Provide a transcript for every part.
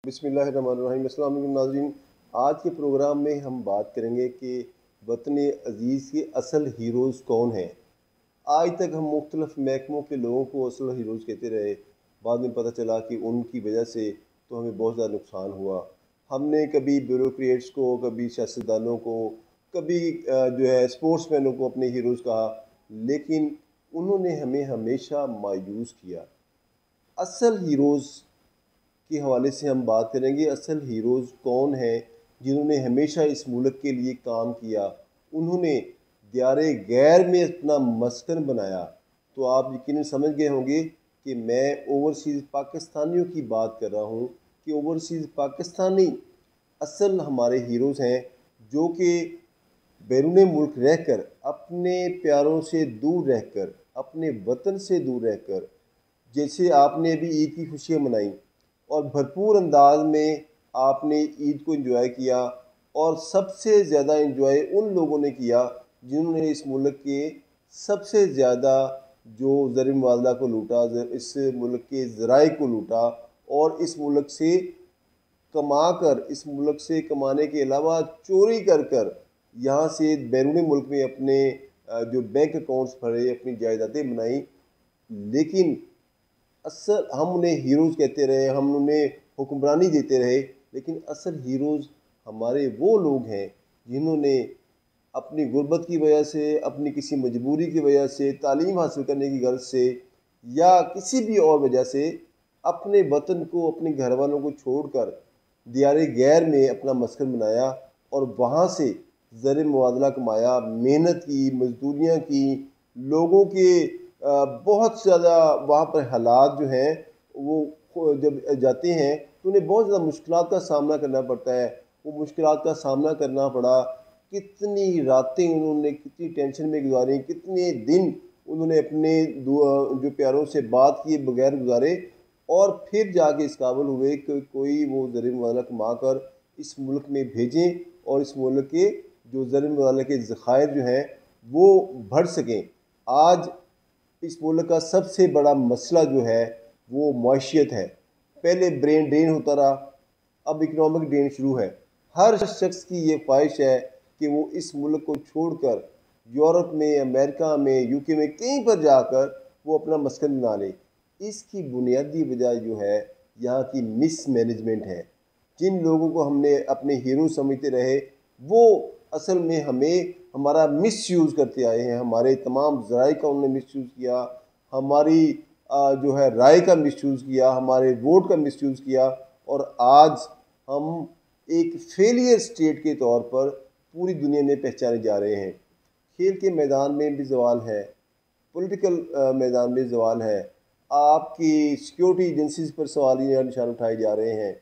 बिस्मिल्लाहिर्रहमानिर्रहीम। अस्सलाम वालेकुम नाज़रीन। आज के प्रोग्राम में हम बात करेंगे कि वतन अज़ीज़ के असल हीरोज़ कौन हैं। आज तक हम मुख्तलिफ महकमों के लोगों को असल हीरोज़ कहते रहे। बाद में पता चला कि उनकी वजह से तो हमें बहुत ज़्यादा नुकसान हुआ। हमने कभी ब्यूरोक्रेट्स को, कभी सियासतदानों को, कभी जो है स्पोर्ट्समैनों को अपने हीरोज़ कहा, लेकिन उन्होंने हमें हमेशा मायूस किया। असल हीरोज़ के हवाले से हम बात करेंगे। असल हीरोज़ कौन हैं जिन्होंने हमेशा इस मुल्क के लिए काम किया, उन्होंने दियारे गैर में अपना मस्कन बनाया। तो आप यकीनन समझ गए होंगे कि मैं ओवरसीज़ पाकिस्तानियों की बात कर रहा हूँ कि ओवरसीज़ पाकिस्तानी असल हमारे हीरोज़ हैं, जो कि बैरून मुल्क रहकर, अपने प्यारों से दूर रहकर, अपने वतन से दूर रहकर, जैसे आपने अभी ईद की खुशियाँ मनाई और भरपूर अंदाज में आपने ईद को एंजॉय किया, और सबसे ज़्यादा एंजॉय उन लोगों ने किया जिन्होंने इस मुल्क के सबसे ज़्यादा जो ज़र मुबादला को लूटा, इस मुल्क के ज़राए को लूटा, और इस मुल्क से कमा कर, इस मुल्क से कमाने के अलावा चोरी कर कर यहाँ से बैरून मुल्क में अपने जो बैंक अकाउंट्स भरे, अपनी जायदादें बनाई। लेकिन असल हम उन्हें हीरोज़ कहते रहे, हम उन्हें हुक्मरानी देते रहे, लेकिन असल हीरोज़ हमारे वो लोग हैं जिन्होंने अपनी गुर्बत की वजह से, अपनी किसी मजबूरी की वजह से, तालीम हासिल करने की गर्ज से, या किसी भी और वजह से अपने वतन को, अपने घर वालों को छोड़कर दियारे गैर में अपना मस्कन बनाया, और वहाँ से ज़र मुबादला कमाया, मेहनत की, मजदूरियाँ की, लोगों के बहुत ज़्यादा वहाँ पर हालात जो हैं वो जब जाते हैं तो उन्हें बहुत ज़्यादा मुश्किलात का सामना करना पड़ता है। वो मुश्किलात का सामना करना पड़ा, कितनी रातें उन्होंने कितनी टेंशन में गुजारी, कितने दिन उन्होंने अपने जो प्यारों से बात किए बगैर गुजारे, और फिर जाके इस काबिल हुए कि कोई वो ज़र मुबादला कमा कर इस मुल्क में भेजें, और इस मुल्क के जो ज़र मुबादला के ज़खायर जो हैं वो बढ़ सकें। आज इस मुल्क का सबसे बड़ा मसला जो है वो मईशत है। पहले ब्रेन ड्रेन होता रहा, अब इकनॉमिक ड्रेन शुरू है। हर शख्स की ये ख्वाहिश है कि वो इस मुल्क को छोड़कर यूरोप में, अमेरिका में, यूके में कहीं पर जाकर वो अपना मस्कन बना ले। इसकी बुनियादी वजह जो है यहाँ की मिस मैनेजमेंट है। जिन लोगों को हमने अपने हीरो समझते रहे, वो असल में हमें हमारा मिस यूज़ करते आए हैं। हमारे तमाम ज़राए का उन्होंने मिस यूज़ किया, हमारी जो है राय का मिस यूज़ किया, हमारे वोट का मिस यूज़ किया, और आज हम एक फेलियर स्टेट के तौर पर पूरी दुनिया में पहचाने जा रहे हैं। खेल के मैदान में भी जवाल है, पॉलिटिकल मैदान में जवाल है, आपकी सिक्योरिटी एजेंसीज पर सवालिया निशान उठाए जा रहे हैं।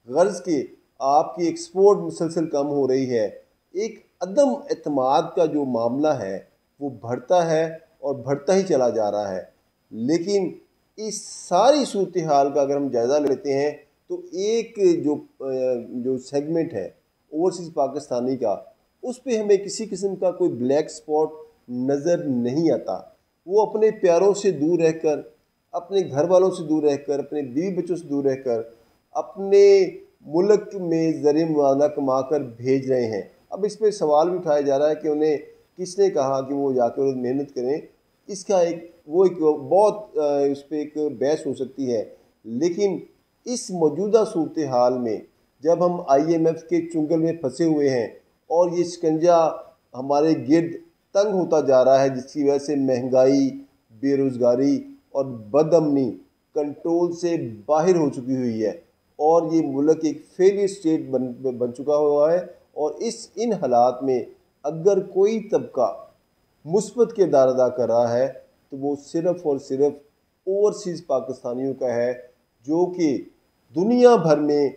गर्ज के आपकी एक्सपोर्ट मुसलसल कम हो रही है। एक अदम एतमाद का जो मामला है वो बढ़ता है और बढ़ता ही चला जा रहा है। लेकिन इस सारी सूरत हाल का अगर हम जायज़ा लेते हैं तो एक जो सेगमेंट है ओवरसीज़ पाकिस्तानी का, उस पर हमें किसी किस्म का कोई ब्लैक स्पॉट नज़र नहीं आता। वो अपने प्यारों से दूर रहकर, अपने घर वालों से दूर रहकर, अपने बीवी बच्चों से दूर रहकर अपने मुल्क में ज़र मुबादला कमा कर भेज रहे हैं। अब इस पर सवाल भी उठाया जा रहा है कि उन्हें किसने कहा कि वो जाकर मेहनत करें। इसका एक बहुत इस पर एक बहस हो सकती है। लेकिन इस मौजूदा सूरत हाल में जब हम IMF के चुंगल में फंसे हुए हैं और ये शिकंजा हमारे गिर्द तंग होता जा रहा है, जिसकी वजह से महंगाई, बेरोज़गारी और बदअमनी कंट्रोल से बाहर हो चुकी हुई है, और ये मुल्क एक फेलियर स्टेट बन चुका हुआ है। और इन हालात में अगर कोई तबका मुस्बत किरदार अदा कर रहा है तो वो सिर्फ़ और सिर्फ ओवरसीज़ पाकिस्तानियों का है, जो कि दुनिया भर में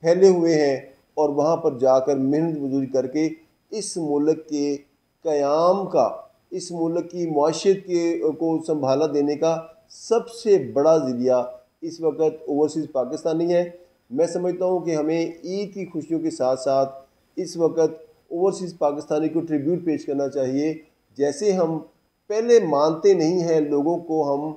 फैले हुए हैं और वहाँ पर जाकर मेहनत मजदूरी करके इस मुल्क के क़याम का, इस मुल्क की माशियत के को संभाला देने का सबसे बड़ा ज़रिया इस वक्त ओवरसीज़ पाकिस्तानी है। मैं समझता हूँ कि हमें ईद की खुशियों के साथ साथ इस वक्त ओवरसीज़ पाकिस्तानी को ट्रिब्यूट पेश करना चाहिए। जैसे हम पहले मानते नहीं हैं, लोगों को हम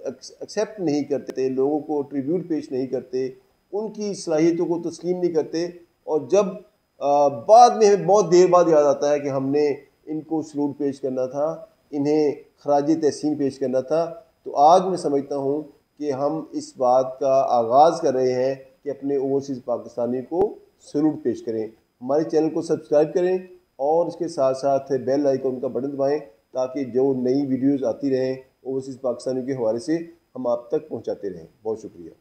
एक्सेप्ट नहीं करते, लोगों को ट्रिब्यूट पेश नहीं करते, उनकी सलाहियतों को तस्लीम नहीं करते, और जब बाद में हमें बहुत देर बाद याद आता है कि हमने इनको सलूट पेश करना था, इन्हें खराज तहसीन पेश करना था, तो आज मैं समझता हूँ कि हम इस बात का आगाज़ कर रहे हैं कि अपने ओवरसीज़ पाकिस्तानी को सलूट पेश करें। हमारे चैनल को सब्सक्राइब करें और इसके साथ साथ बेल आइकन का बटन दबाएं, ताकि जो नई वीडियोज़ आती रहें ओवरसीज़ पाकिस्तानियों के हवाले से हम आप तक पहुँचाते रहें। बहुत शुक्रिया।